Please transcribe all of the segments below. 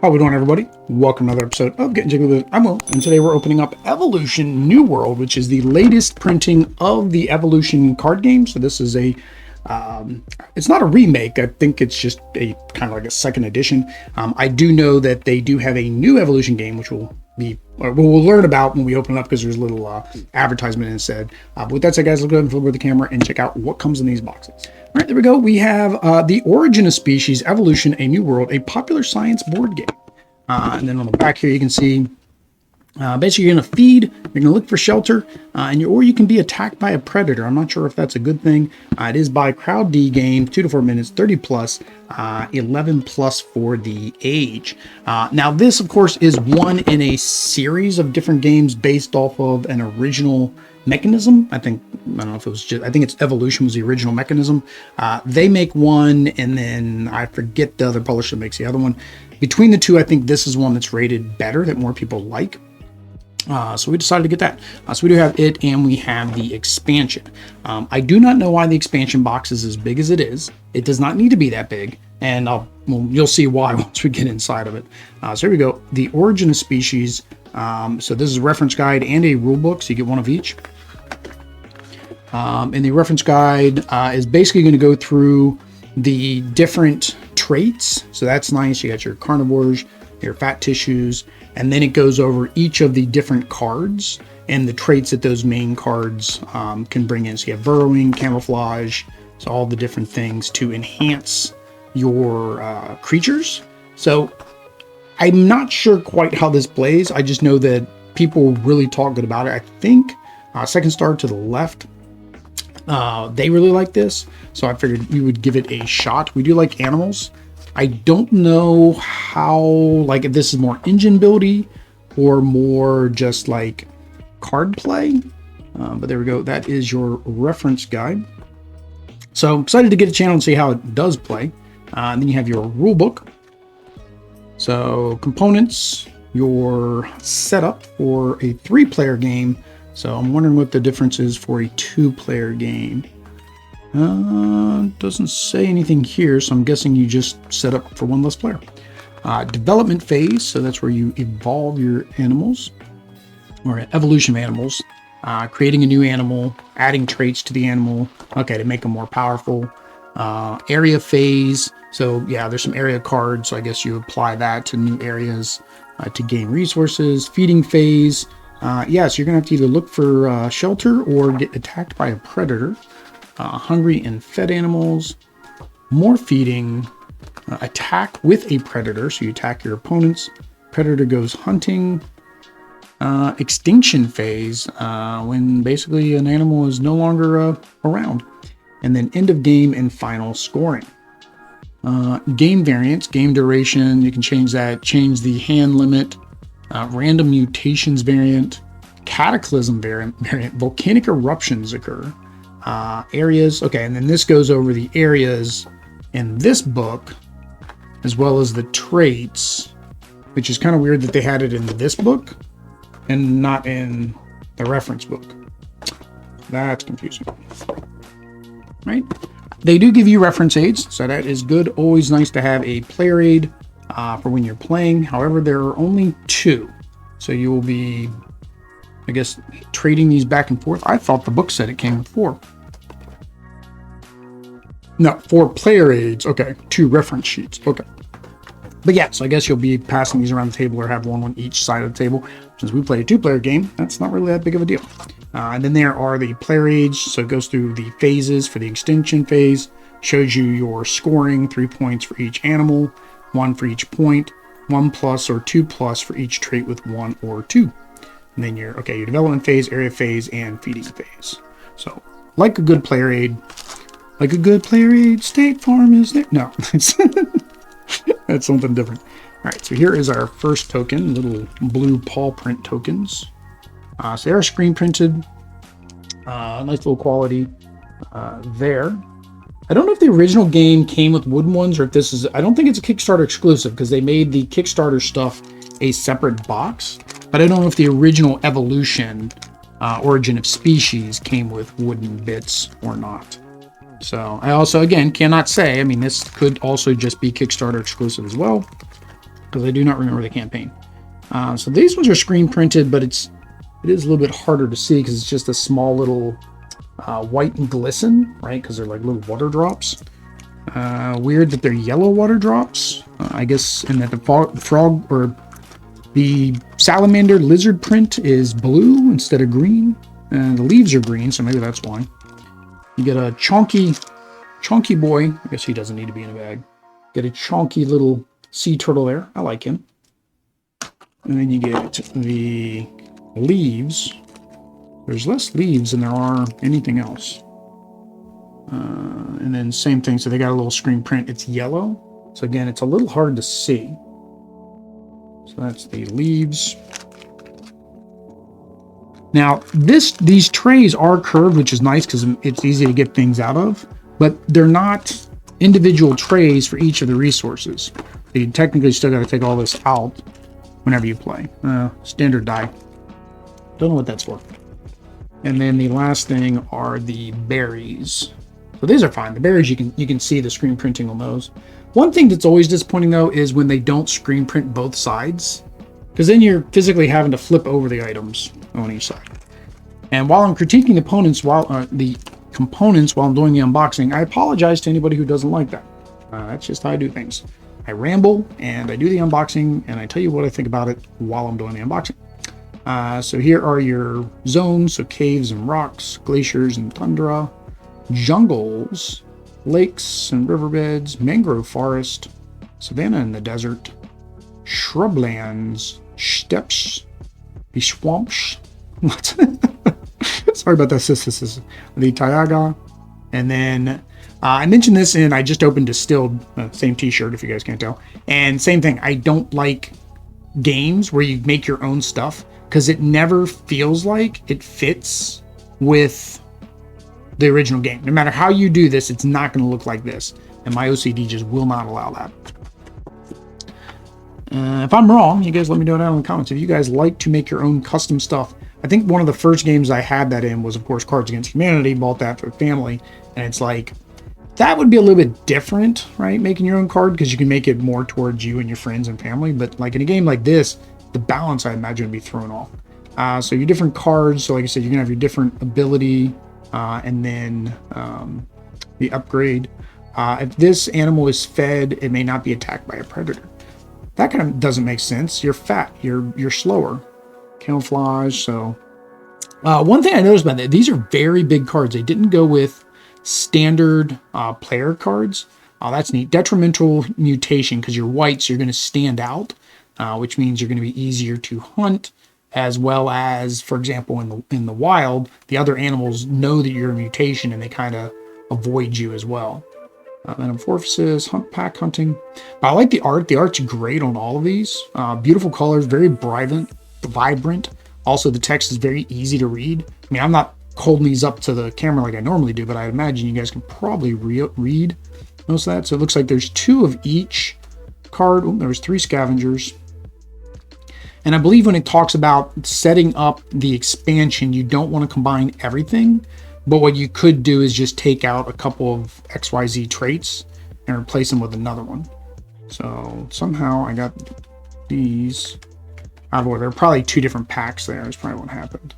How we doing, everybody? Welcome to another episode of Getting Jiggy with It. I'm Will, and today we're opening up Evolution New World, which is the latest printing of the Evolution card game. So this is a, it's not a remake. I think it's just a kind of like a second edition. I do know that they do have a new Evolution game, which will be, or we'll learn about when we open it up because there's a little advertisement instead. But with that said, guys, let's go ahead and flip over the camera and check out what comes in these boxes. All right, there we go. We have The Origin of Species, Evolution, A New World, a popular science board game. And then on the back here, you can see basically you're going to feed, you're going to look for shelter, or you can be attacked by a predator. I'm not sure if that's a good thing. It is by Crowd D Games, 2 to 4 minutes, 30 plus, 11 plus for the age. Now, this, of course, is one in a series of different games based off of an original mechanism. I don't know if it was just, I think it's Evolution was the original mechanism. They make one, and then I forget the other publisher makes the other one. Between the two, I think this is one that's rated better, that more people like. So we decided to get that. So we do have it, and we have the expansion. I do not know why the expansion box is as big as it is. It does not need to be that big, and you'll see why once we get inside of it. So here we go. The Origin of Species. So this is a reference guide and a rule book, so you get one of each. And the reference guide is basically going to go through the different traits. So that's nice. You got your carnivores, your fat tissues, and then it goes over each of the different cards and the traits that those main cards can bring in. So you have burrowing, camouflage, so all the different things to enhance your creatures. So I'm not sure quite how this plays. I just know that people really talk good about it. I think Second Star to the left, they really like this, so I figured we would give it a shot. We do like animals. I don't know how, like, if this is more engine buildy or more just like card play, but there we go. That is your reference guide. So I'm excited to get a channel and see how it does play. And then you have your rule book. So components, your setup for a 3-player game. So I'm wondering what the difference is for a 2-player game. Doesn't say anything here, so I'm guessing you just set up for one less player. Development phase, so that's where you evolve your animals, or evolution of animals. Creating a new animal, adding traits to the animal, okay, to make them more powerful. Area phase, so yeah, there's some area cards, so I guess you apply that to new areas to gain resources. Feeding phase, yeah, so you're gonna have to either look for shelter or get attacked by a predator. Hungry and fed animals. More feeding. Attack with a predator, so you attack your opponents. Predator goes hunting. Extinction phase, when basically an animal is no longer around. And then end of game and final scoring. Game variants, game duration, you can change that, change the hand limit, random mutations variant, cataclysm variant, volcanic eruptions occur, areas, okay, and then this goes over the areas in this book, as well as the traits, which is kind of weird that they had it in this book and not in the reference book. That's confusing. Right? They do give you reference aids, so that is good. Always nice to have a player aid for when you're playing. However, there are only 2, so you will be, I guess, trading these back and forth. I thought the book said it came with 4. No, 4 player aids. Okay, 2 reference sheets. Okay. But yeah, so I guess you'll be passing these around the table or have one on each side of the table. Since we play a 2-player game, that's not really that big of a deal. And then there are the player aids. So it goes through the phases for the extinction phase, shows you your scoring, 3 points for each animal, 1 for each point, 1 plus or 2 plus for each trait with 1 or 2. And then your development phase, area phase, and feeding phase. So like a good player aid, State Farm is there. No, that's something different. All right, so here is our first token, little blue paw print tokens. So they're screen printed, nice little quality there. I don't know if the original game came with wooden ones or if this is, I don't think it's a Kickstarter exclusive because they made the Kickstarter stuff a separate box, but I don't know if the original Evolution, Origin of Species came with wooden bits or not. So I also, again, cannot say, I mean, this could also just be Kickstarter exclusive as well. because I do not remember the campaign. So these ones are screen printed, but it is a little bit harder to see because it's just a small little white and glisten, right? Because they're like little water drops. Weird that they're yellow water drops, I guess, and that the frog or the salamander lizard print is blue instead of green, and the leaves are green, so maybe that's why. You get a chunky boy. I guess he doesn't need to be in a bag. Get a chunky little sea turtle there. I like him. And then you get the leaves. There's less leaves than there are anything else. And then same thing. So they got a little screen print. It's yellow. So again, it's a little hard to see. So that's the leaves. Now, these trays are curved, which is nice because it's easy to get things out of, but they're not individual trays for each of the resources. So you technically still got to take all this out whenever you play. Standard die. Don't know what that's for. And then the last thing are the berries. So these are fine. The berries, you can see the screen printing on those. One thing that's always disappointing though is when they don't screen print both sides, because then you're physically having to flip over the items on each side. And while I'm critiquing the components while I'm doing the unboxing, I apologize to anybody who doesn't like that. That's just how I do things. I ramble and I do the unboxing and I tell you what I think about it while I'm doing the unboxing. So here are your zones, so caves and rocks, glaciers and tundra, jungles, lakes and riverbeds, mangrove forest, savanna and the desert, shrublands, steppes, the swamps. What? Sorry about that. The taiga. And then I mentioned this and I just opened Distilled, same t-shirt if you guys can't tell. And same thing, I don't like games where you make your own stuff because it never feels like it fits with the original game. No matter how you do this, it's not going to look like this. And my OCD just will not allow that. If I'm wrong, you guys let me know down in the comments. If you guys like to make your own custom stuff, I think one of the first games I had that in was, of course, Cards Against Humanity. Bought that for the family. And it's like, that would be a little bit different, right? Making your own card, because you can make it more towards you and your friends and family. But like in a game like this, the balance, I imagine, would be thrown off. So your different cards, so like I said, you're going to have your different ability, and then the upgrade. If this animal is fed, it may not be attacked by a predator. That kind of doesn't make sense. You're fat. You're slower. Camouflage. So one thing I noticed about that, these are very big cards. They didn't go with standard player cards. That's neat. Detrimental mutation, because you're white, so you're going to stand out, which means you're going to be easier to hunt, as well as, for example, in the wild, the other animals know that you're a mutation and they kind of avoid you as well. Metamorphosis, pack hunting. But I like the art. The art's great on all of these. Beautiful colors, very vibrant. Also, the text is very easy to read. I mean, I'm not holding these up to the camera like I normally do, but I imagine you guys can probably read most of that. So it looks like there's 2 of each card. Oh, there's 3 scavengers. And I believe when it talks about setting up the expansion, you don't want to combine everything. But what you could do is just take out a couple of XYZ traits and replace them with another one. So somehow I got these out of order. There are probably 2 different packs there. That's probably what happened.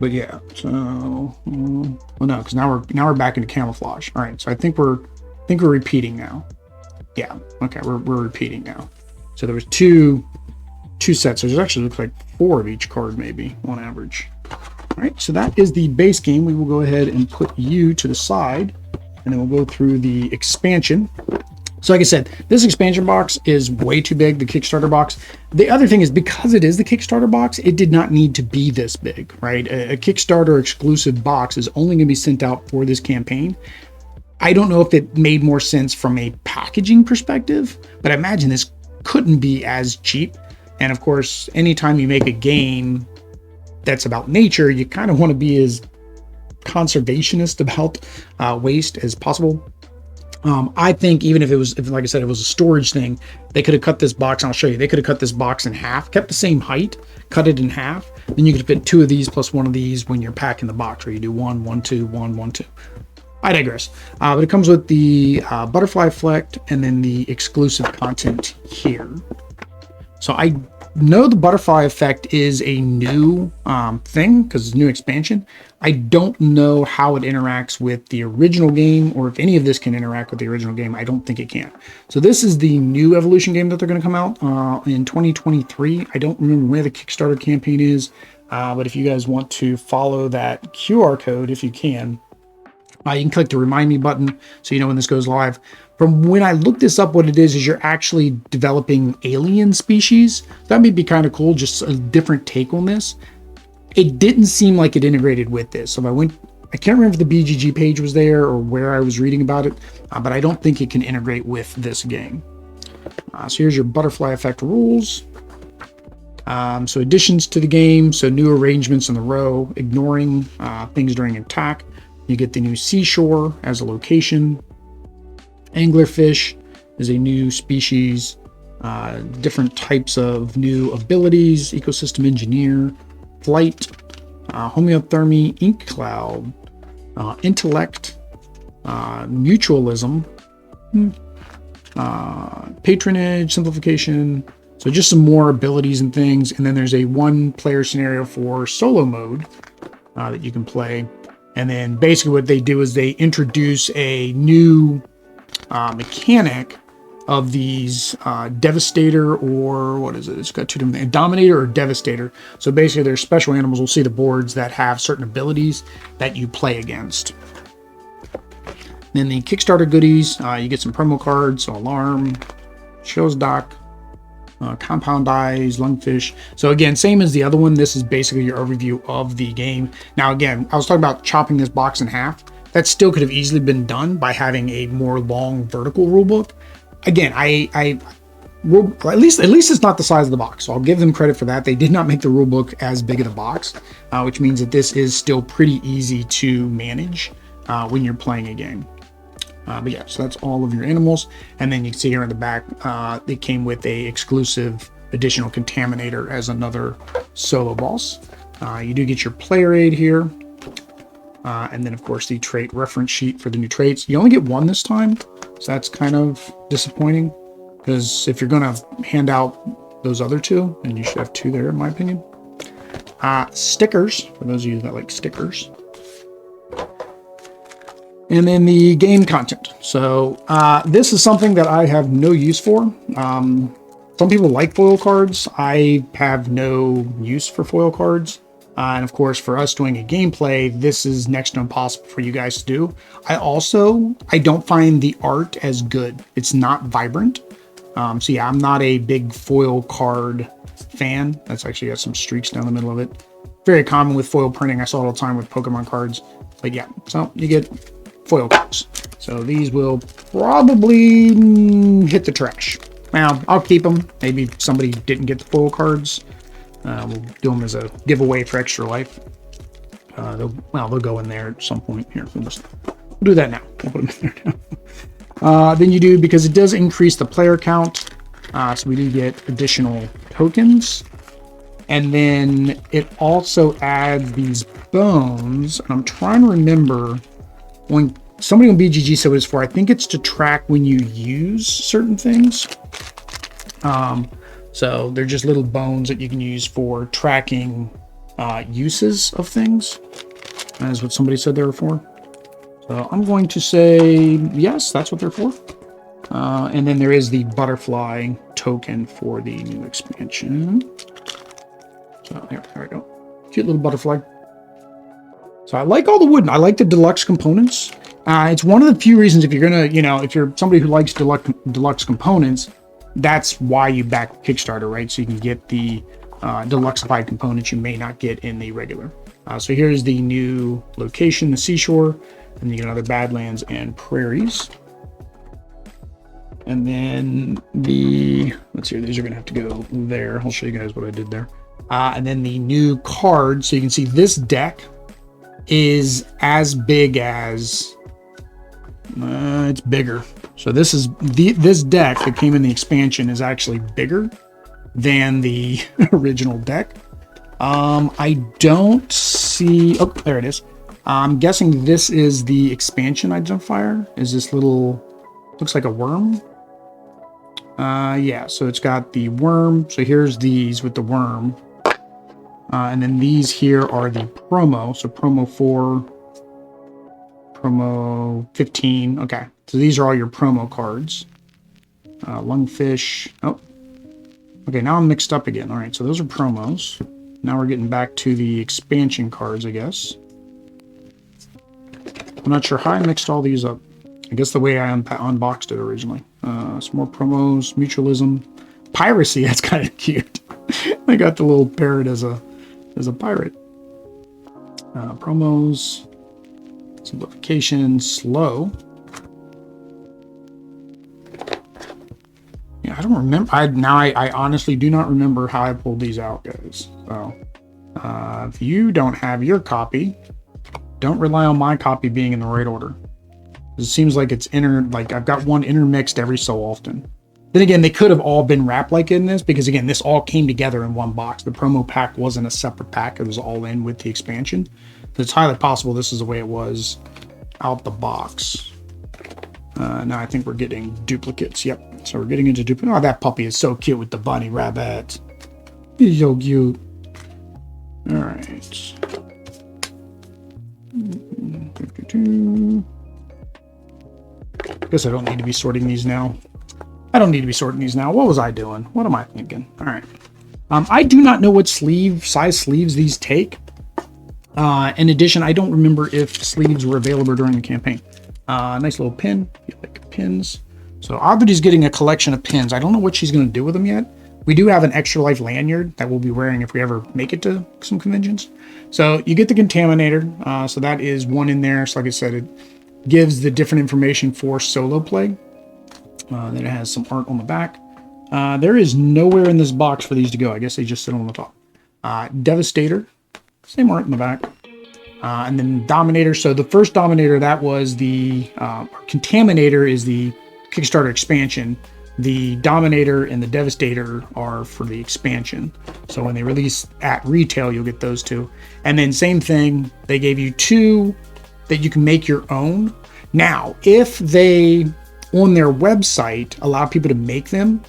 But yeah, so well, no, because now we're back into camouflage. All right, so I think we're repeating now. Yeah, okay, we're repeating now. So there was two sets. So there's actually looks like 4 of each card maybe on average. All right, so that is the base game. We will go ahead and put you to the side, and then we'll go through the expansion. So like I said, this expansion box is way too big, the Kickstarter box. The other thing is, because it is the Kickstarter box, it did not need to be this big, right? A Kickstarter exclusive box is only going to be sent out for this campaign. I don't know if it made more sense from a packaging perspective, but I imagine this couldn't be as cheap. And of course, anytime you make a game that's about nature, you kind of want to be as conservationist about waste as possible. I think even if like I said, it was a storage thing, they could have cut this box. I'll show you. They could have cut this box in half, kept the same height, cut it in half. Then you could fit 2 of these plus 1 of these when you're packing the box, where you do 1, 1, 2, 1, 1, 2. I digress. But it comes with the Butterfly Effect and then the exclusive content here. So I know the Butterfly Effect is a new thing because it's a new expansion. I don't know how it interacts with the original game, or if any of this can interact with the original game. I don't think it can. So this is the new evolution game that they're going to come out in 2023. I don't remember where the Kickstarter campaign is, but if you guys want to follow that QR code, if you can click the remind me button so you know when this goes live. From when I looked this up, what it is you're actually developing alien species. That may be kind of cool, just a different take on this. It didn't seem like it integrated with this. So I can't remember if the BGG page was there or where I was reading about it, but I don't think it can integrate with this game. So here's your Butterfly Effect rules. So additions to the game, so new arrangements in the row, ignoring things during attack. You get the new seashore as a location. Anglerfish is a new species. Different types of new abilities. Ecosystem engineer, flight, homeothermy, ink cloud, intellect, mutualism, patronage, simplification. So just some more abilities and things. And then there's a one-player scenario for solo mode that you can play. And then basically what they do is they introduce a new mechanic of these Devastator, or what is it? It's got two different, Dominator or Devastator. So basically there's special animals. We'll see the boards that have certain abilities that you play against. Then the Kickstarter goodies, you get some promo cards, so Alarm, Shows Doc, Compound Eyes, Lungfish. So again, same as the other one, this is basically your overview of the game. Now again, I was talking about chopping this box in half. That still could have easily been done by having a more long vertical rulebook. Again, at least it's not the size of the box, so I'll give them credit for that. They did not make the rulebook as big of the box, which means that this is still pretty easy to manage when you're playing a game. But yeah, so that's all of your animals. And then you can see here in the back, it came with a exclusive additional Contaminator as another solo boss. You do get your player aid here. And then of course the trait reference sheet for the new traits. You only get one this time, so that's kind of disappointing, because if you're gonna hand out those other two, and you should have two there in my opinion. Stickers, for those of you that like stickers. And then the game content. So this is something that I have no use for. Some people like foil cards. I have no use for foil cards. And of course, for us doing a gameplay, this is next to impossible for you guys to do. I don't find the art as good. It's not vibrant. So yeah, I'm not a big foil card fan. That's actually got some streaks down the middle of it. Very common with foil printing. I saw it all the time with Pokemon cards. But yeah, so you get foil cards. So these will probably hit the trash. Now, I'll keep them. Maybe somebody didn't get the foil cards. We'll do them as a giveaway for Extra Life. They'll go in there at some point. Here, we'll do that now. We'll put them in there now. Then you do, because it does increase the player count. So we do get additional tokens. And then it also adds these bones. And I'm trying to remember when somebody on BGG said what it's for. I think it's to track when you use certain things. So they're just little bones that you can use for tracking uses of things. That is what somebody said they were for. So I'm going to say yes, that's what they're for. And then there is the butterfly token for the new expansion. So there we go. Cute little butterfly. So I like all the wooden. I like the deluxe components. It's one of the few reasons, if you're gonna, if you're somebody who likes deluxe components, that's why you back Kickstarter, right? So you can get the deluxeified components you may not get in the regular. So here's the new location, the seashore, and you get another Badlands and Prairies. And then let's see, these are gonna have to go there. I'll show you guys what I did there. And then the new card, so you can see this deck is as big as, it's bigger. So this is this deck that came in the expansion is actually bigger than the original deck. I don't see, oh, there it is. I'm guessing this is the expansion identifier. Is this little, looks like a worm? Yeah, so it's got the worm. So here's these with the worm. And then these here are the promo. So promo 4, promo 15. Okay, so these are all your promo cards. Lungfish. Oh, okay, now I'm mixed up again. All right, so those are promos. Now we're getting back to the expansion cards, I guess. I'm not sure how I mixed all these up. I guess the way I unboxed it originally. Some more promos, mutualism, piracy. That's kind of cute. I got the little parrot as a pirate. Promos, simplification, slow. Yeah, I don't remember. I honestly do not remember how I pulled these out, guys. So if you don't have your copy, don't rely on my copy being in the right order. It seems like it's like I've got one intermixed every so often. Then again, they could have all been wrapped like in this, because again, this all came together in one box. The promo pack wasn't a separate pack. It was all in with the expansion. So it's highly possible this is the way it was out the box. Now I think we're getting duplicates. Yep. So we're getting into duplicates. Oh, that puppy is so cute with the bunny rabbit. He's so cute. All right. 52. Guess I don't need to be sorting these now. What was I doing? What am I thinking? All right. I do not know what size sleeves these take. In addition, I don't remember if sleeves were available during the campaign. Nice little pin. You like pins. So Aubrey's getting a collection of pins. I don't know what she's going to do with them yet. We do have an extra life lanyard that we'll be wearing if we ever make it to some conventions. So you get the contaminator. So that is one in there. So like I said, it gives the different information for solo play. Then it has some art on the back. There is nowhere in this box for these to go. I guess they just sit on the top. Devastator, same art in the back. And then Dominator. So the first Dominator, that was the Contaminator is the Kickstarter expansion. The Dominator and the Devastator are for the expansion. So when they release at retail, you'll get those two. And then same thing, they gave you two that you can make your own. Now, if they, on their website, allow people to make them,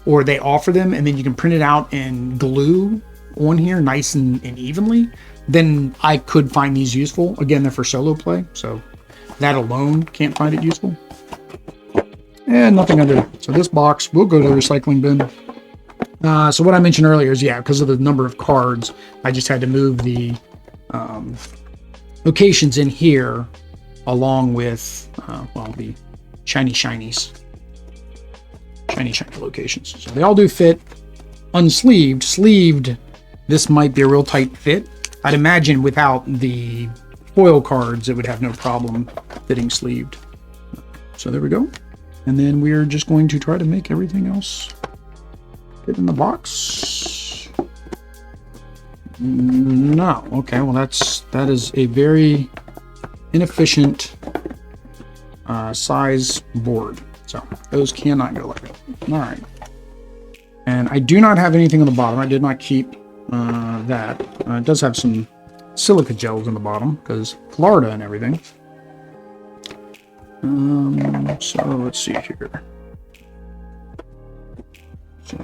or they offer them and then you can print it out and glue on here nice and evenly, then I could find these useful. Again, they're for solo play, so that alone can't find it useful. And nothing under it. So this box will go to the recycling bin. So what I mentioned earlier is, yeah, because of the number of cards, I just had to move the locations in here along with, well, the shinies. Shiny locations. So they all do fit. Unsleeved. Sleeved, this might be a real tight fit. I'd imagine without the foil cards, it would have no problem fitting sleeved. So there we go. And then we're just going to try to make everything else fit in the box. No. Okay, well that is a very inefficient size board. So those cannot go like that. All right. And I do not have anything on the bottom. I did not keep that. It does have some silica gels on the bottom because Florida and everything. So let's see here. So,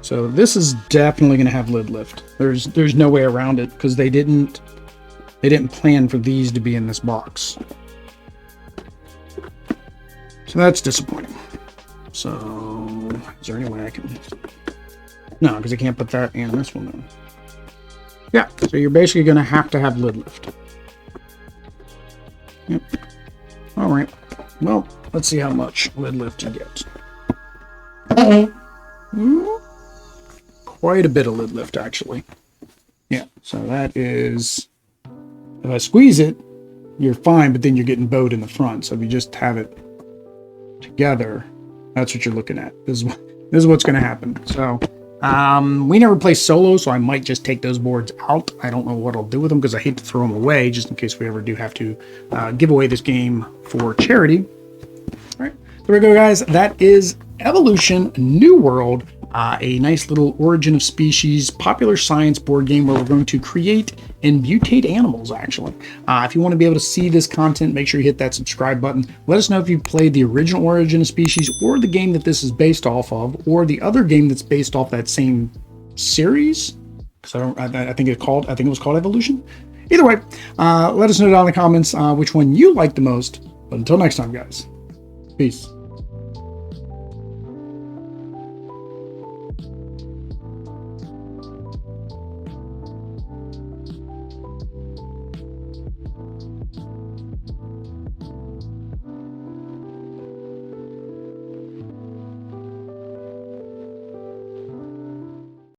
so this is definitely going to have lid lift. There's no way around it because they didn't plan for these to be in this box. So that's disappointing. So is there any way I can? No, because I can't put that in this one then. Yeah, so you're basically going to have lid lift. Yep. All right. Well, let's see how much lid lift you get. Quite a bit of lid lift, actually. Yeah, so that is, if I squeeze it, you're fine, but then you're getting bowed in the front. So if you just have it together, that's what you're looking at. This is what's going to happen. So we never play solo, so I might just take those boards out. I don't know what I'll do with them because I hate to throw them away just in case we ever do have to give away this game for charity. All right, there we go, guys. That is Evolution, New World, a nice little origin of species, popular science board game where we're going to create and mutate animals, actually. If you want to be able to see this content, make sure you hit that subscribe button. Let us know if you played the original Origin of Species or the game that this is based off of, or the other game that's based off that same series. So I think it was called Evolution. Either way, let us know down in the comments which one you like the most. But until next time, guys, peace.